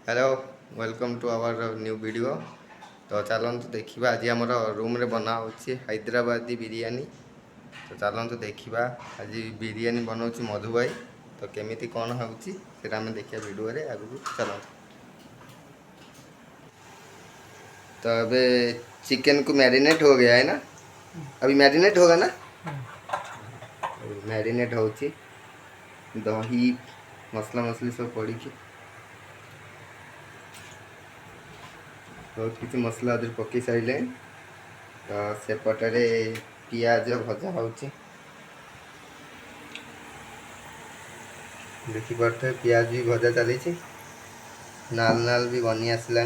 Hello welcome to our new video. तो चलते देखा आज आम रूम रे बना होची हैदराबादी बिरयानी। तो चलते देखा आज बिरयानी बनाऊँ मधु भाई। तो केमिति कौन होची सेटा हमें देखिए वीडियो रे आगु चलते। तो अबे चिकन को मैरिनेट हो गया है ना, अभी मैरिनेट होगा ना, मैरिनेट होची दही मसला मसली सब पड़ी की बहुत किसी मसला अदर पकई सारे। तो सेपटे पियाज भजा होची देखी पारे पियाज भी भजा चली नाल नाल भी बनी आसला।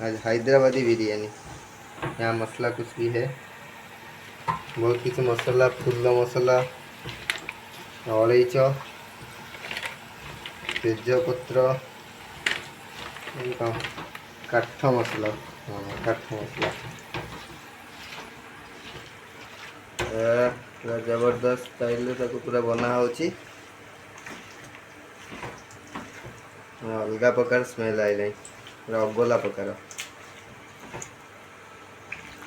आज हैदराबादी बिरयानी यहाँ मसला कुछ भी है, बहुत किसी मसला फूल मसला अलैच तेजपत्र काठ मसला। हाँ काठ मसला पूरा जबरदस्त स्टाइल पूरा बना होची। अलग प्रकार स्मेल आए पूरा अगोला प्रकार।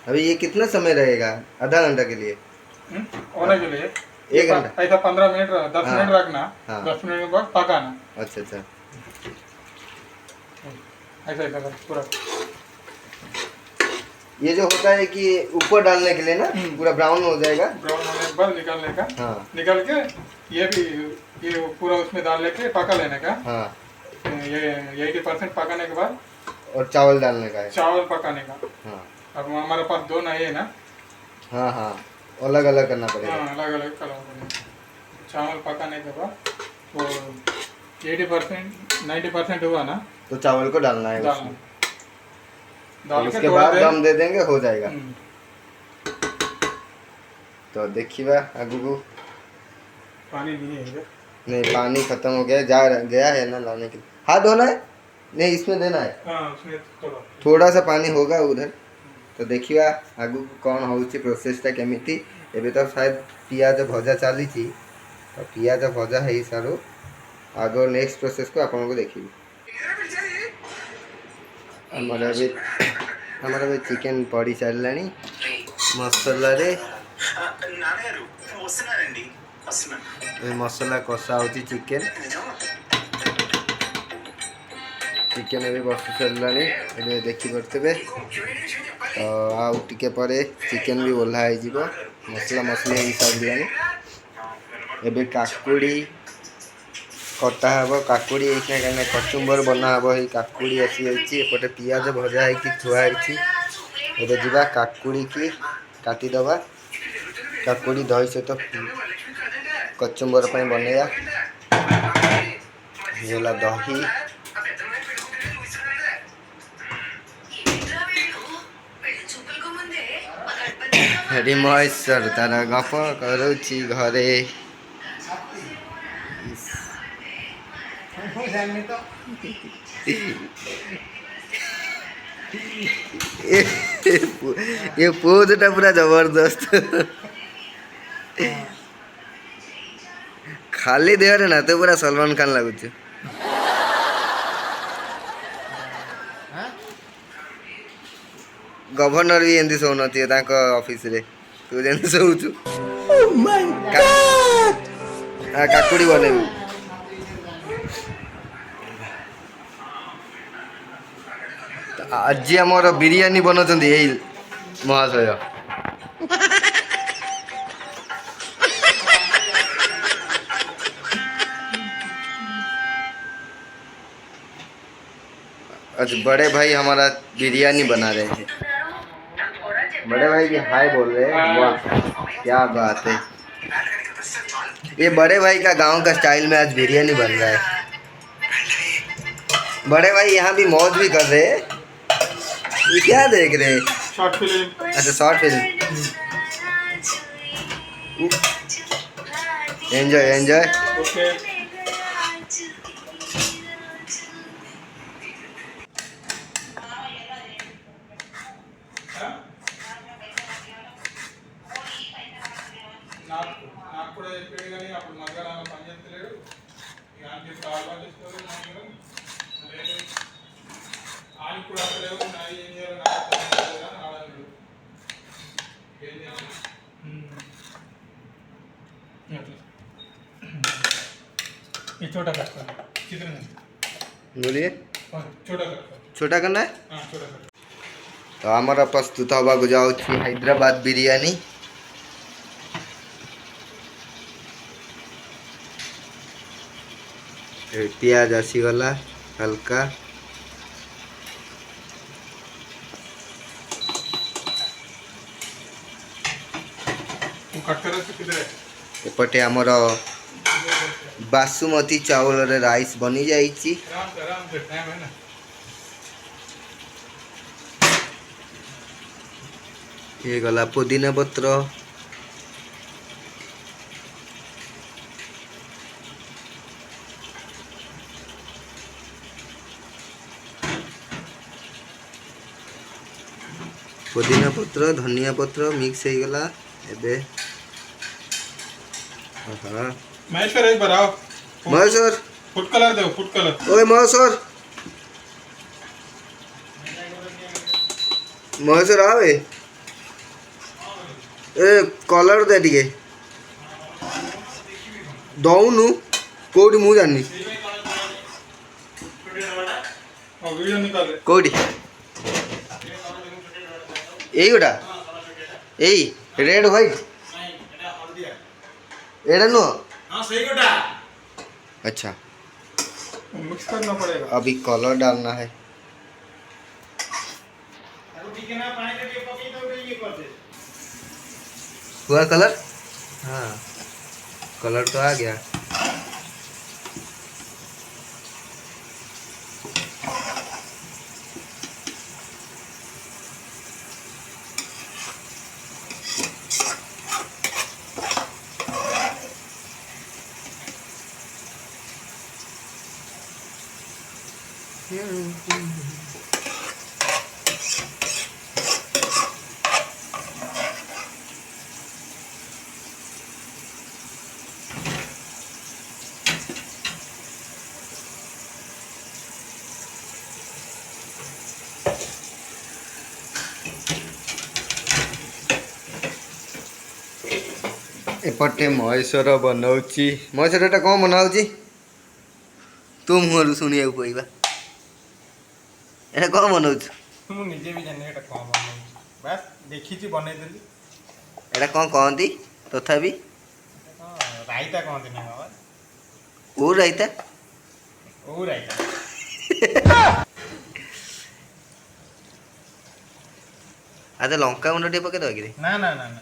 अभी ये कितना समय रहेगा? आधा घंटा के लिए होने के लिए 1 घंटा ऐसा 15 मिनट 10 हाँ। मिनट रखना। हाँ। 10 मिनट के बाद पकाना। अच्छा अच्छा ऐसा ऐसा पूरा ये जो होता है कि ऊपर डालने के लिए ना पूरा ब्राउन हो जाएगा। ब्राउन होने के बाद निकालने का। हाँ। निकाल के ये भी ये पूरा उसमें डाल लेके पका लेने का। हाँ। ये 80% पकाने के बाद और चावल डालने का है। चावल पकाने का। हाँ। अब हमारे पास दो नहीं है ना। हाँ हाँ अलग अलग करना पड़ेगा। हाँ अलग अलग करना पड़ेगा। चावल पकाने के बाद वो 80% 90% हुआ ना तो चावल को डालना है डालना। तो उसके बाद दम दे देंगे, हो जाएगा। तो देखिए आगू को पानी नहीं है। नहीं पानी खत्म हो गया, जा गया है ना लाने के लिए। हाथ धोना है नहीं, इसमें देना है। हाँ, उसमें थोड़ा सा पानी होगा उधर। तो देखिए आगू कौन होची प्रोसेसटा केमिति। एबे तो शायद पियाज भजा चली। तो पियाज भजा है सारू आगो नेक्स्ट प्रोसेस को आपन को देखिए। हमारा भी चिकन पड़ी चलानी मसला रे मसला कषा होची चिकन चिकन भी बस चलानी ए देखी पारे। तो आउ टिके परे चिकन भी ओह्ला हो मसला मसली हो सारानी। एबे काकुड़ी कटा हे काकुड़ी कहीं कचुम्बर बना हे काकुड़ी आसी एपटे पियाज भजा हो थुआई। एबे जीवा काकुड़ी की काटिदबा काकुड़ी दही सहित कचुम्बर बनैया दही रिमहेश्वर तार गप करुची घरे। ये पोजटा पूरा जबरदस्त खाली देह रे ना तो पूरा सलमान खान लगुच। गवर्नर भी एमती शो नथी ऑफिस रे तू जेन शोचु। काकुड़ी बनेबी आज आमर बिरयानी बनाउछन्ती एई महाशय। आज बड़े भाई हमारा बिरयानी बना रहे हैं। बड़े भाई भी हाय बोल रहे हैं। वाह क्या बात है। ये बड़े भाई का गांव का स्टाइल में आज बिरयानी बन रहा है। बड़े भाई यहाँ भी मौज भी कर रहे हैं। ये क्या देख रहे हैं? Short film. अच्छा short film. Enjoy enjoy. Okay నాకు కూడా చెప్పాడు కానీ అప్పుడు మధ్యాహ్నం పని చేస్తలేడు. ये छोटा कट कर, कितने में? बोलिए। छोटा कट कर। छोटा करना है। हाँ छोटा कट। तो आमर प्रस्तुत हवा जाऊँगी हैदराबाद बिरयानी। प्याज आसीगला हल्का कट कर किधर है? एपटे आमर बासुमती चावल रे राइस बनी जाइए। आराम से टाइम है ना। ये गला पुदीना पत्र पुदीना पत्र धनिया पत्र मिक्स हो गला एबे। हाँ महेश्वर एक बार आओ। महेश्वर फूड कलर दो, फूड कलर। ओए महेश्वर महेश्वर आवे ए कलर दे टिके दौनु कोडी मु जानी और वीडियो निकाल दे। कोडी एई गोटा एई रेड व्हाइट एड़ा नो। हाँ सही गोटा। अच्छा मिक्स करना पड़ेगा। अभी कलर डालना है। हुआ कलर। हाँ कलर तो आ गया। एपटे महेश्वर बनाऊँगी। महेश्वर एटा कौन बनाऊँगी तू मुहर शुणा पड़ा एटा कौन बनाऊँ ମୁଁ ନିଜେ ବି ଜାଣିନି ଏଟା କଣ ବନଉଛି। ବାସ୍ ଦେଖିଛି ବନେଇଦେଲି। एटा कौन कहती तथापि ରାଇତା କହନ୍ତି ନା ବାବା। ओ राइता ଓ ରାଇତା। आधे लंका गुंड टे पके दवा कि ନା ନା ନା ନା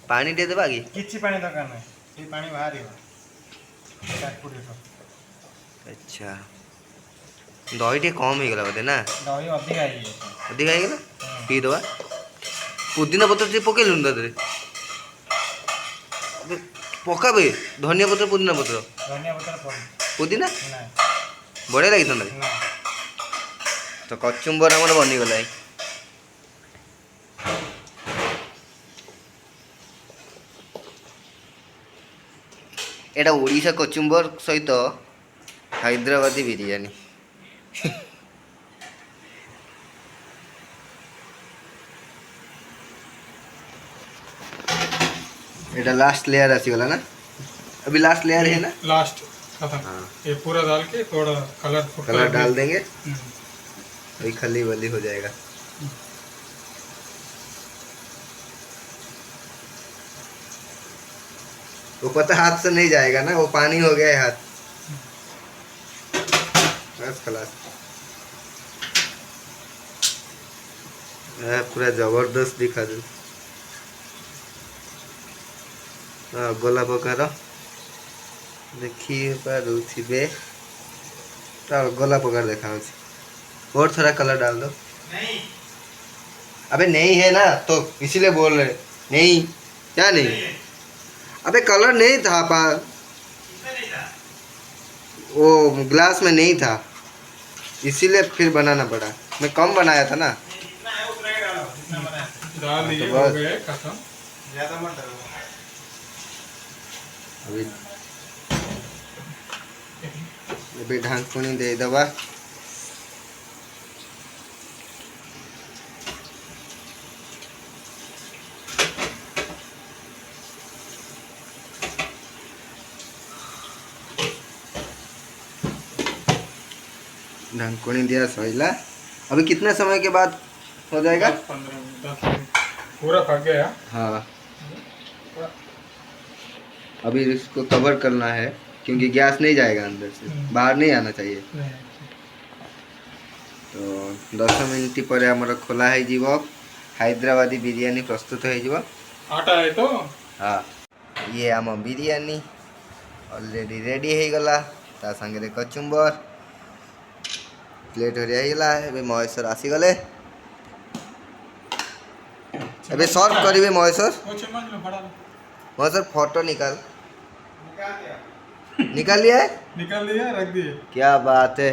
पानी टे देबा कि କିଛି ପାଣି ଦରକାର ନାହିଁ। ସେଇ ପାଣି ବାହାରିବ। अच्छा दही टे कम हो गला बोधे ना ଦହି ଅଧିକା ହେଇଯାଇଛି। अधिक हो पी दवा पुदीना पत्र टे पकेलु ता पकाबे धनिया पत्र पुदीना पत्र ଧନିଆ ପତ୍ର ପଡି पुदीना ନାଇଁ बढ़िया लगी था ନା तो कचुम्बर आमर बनीगला। एटा ओडिशा कचुम्बर सहित हैदराबादी बिरयानी। एटा लास्ट लेयर आसीगला ना अभी लास्ट लेयर है ना लास्ट खत्म। हाँ। ये पूरा डाल के थोड़ा कलर फूड कलर डाल देंगे हम्म। अभी खली वली हो जाएगा। वो पता हाथ से नहीं जाएगा ना वो पानी हो गया है हाथ बस खलास। पूरा जबरदस्त दिखा दू। हाँ गोला प्रकार देखिए पारे गोला प्रकार देखा और थोड़ा कलर डाल दो। नहीं अबे नहीं है ना तो इसीलिए बोल रहे नहीं क्या नहीं। अबे कलर नहीं था नहीं था। वो ग्लास में नहीं था इसीलिए फिर बनाना पड़ा। मैं कम बनाया था ना जितना है उतना ही डालो। जितना बनाया डाल तो दीजिए। बस। हो गया खत्म। ज्यादा मत डालो। अभी ढांकुनी दे दबा। ढंकुनी दिया सोइला। अभी कितने समय के बाद हो जाएगा? 10-15 मिनट, 10 मिनट पूरा पक गया। हाँ, अभी इसको कवर करना है क्योंकि गैस नहीं जाएगा अंदर से, बाहर नहीं आना चाहिए। तो 10 मिनट पर आमर खोला है हैदराबादी बिरियानी प्रस्तुत हो। आटा है तो हाँ, ये आम बिरियानी ऑलरेडी रेडी हो गला। ता संगे कचुम्बर प्लेट होगला। महेश्वर आसीगले, अबे सर्व करेंगे महेश्वर। महेश्वर फोटो निकाल निकाल लिया है, निकाल दिया, रख दिए। क्या बात है।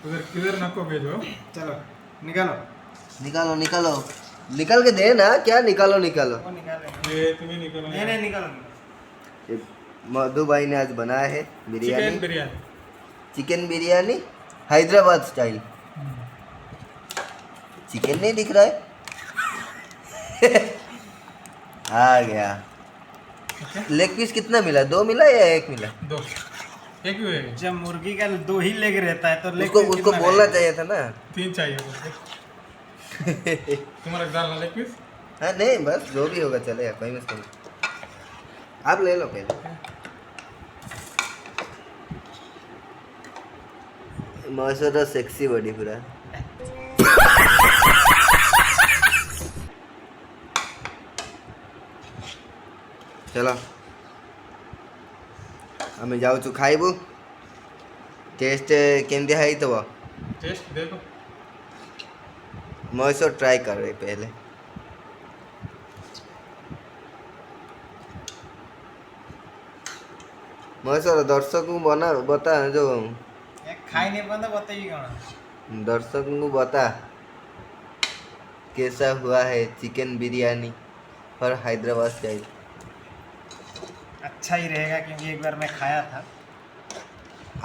उधर किधर नको भेजो। चलो निकालो। निकालो निकालो, निकाल के दे ना। क्या निकालो निकालो, वो निकालेंगे। ये तुम्हें निकालो। नहीं निकालो। ये मधु भाई ने आज बनाया है biryani, chicken biryani, chicken biryani Hyderabad style. Chicken नहीं दिख रहा है। आ गया। लेग पीस कितना मिला? 2 मिला या 1 मिला? 2, एक भी है। जब मुर्गी का 2 ही लेग रहता है तो लेग उसको पीस उसको कितना बोलना रहेगा? चाहिए था ना। 3 चाहिए मुझे। तुम्हारा डालना लेग पीस। हाँ नहीं, बस जो भी होगा चलेगा, कोई मुश्किल नहीं। आप ले लो पहले। मौसम तो सेक्सी बॉडी पूरा। चलो हमें जाऊँ खाइबू। टेस्ट केमती है तो टेस्ट देखो। महेश्वर ट्राई कर रहे पहले। महेश्वर दर्शक को बना बता जो खाई नहीं पाता, बताइए कौन। दर्शक को बता कैसा हुआ है चिकन बिरयानी और हैदराबाद स्टाइल। अच्छा ही रहेगा क्योंकि एक बार मैं खाया था।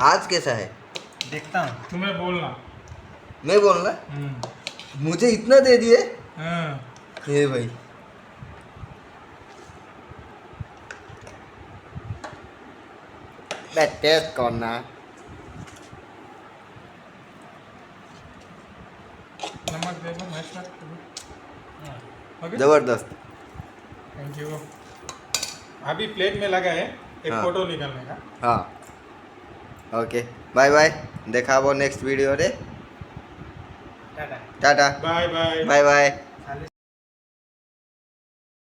आज कैसा है देखता हूँ। तुम्हें बोलना। मैं बोलना? मुझे इतना दे दिए। हाँ। ये भाई टेस्ट करना। नमक देखो महेश्वर। ओके, जबरदस्त। Thank you. अभी प्लेट में लगा है एक हाँ। फोटो निकालने का। हाँ ओके, बाय बाय। देखा वो नेक्स्ट वीडियो रे। Tata. Tata, bye bye. Bye bye.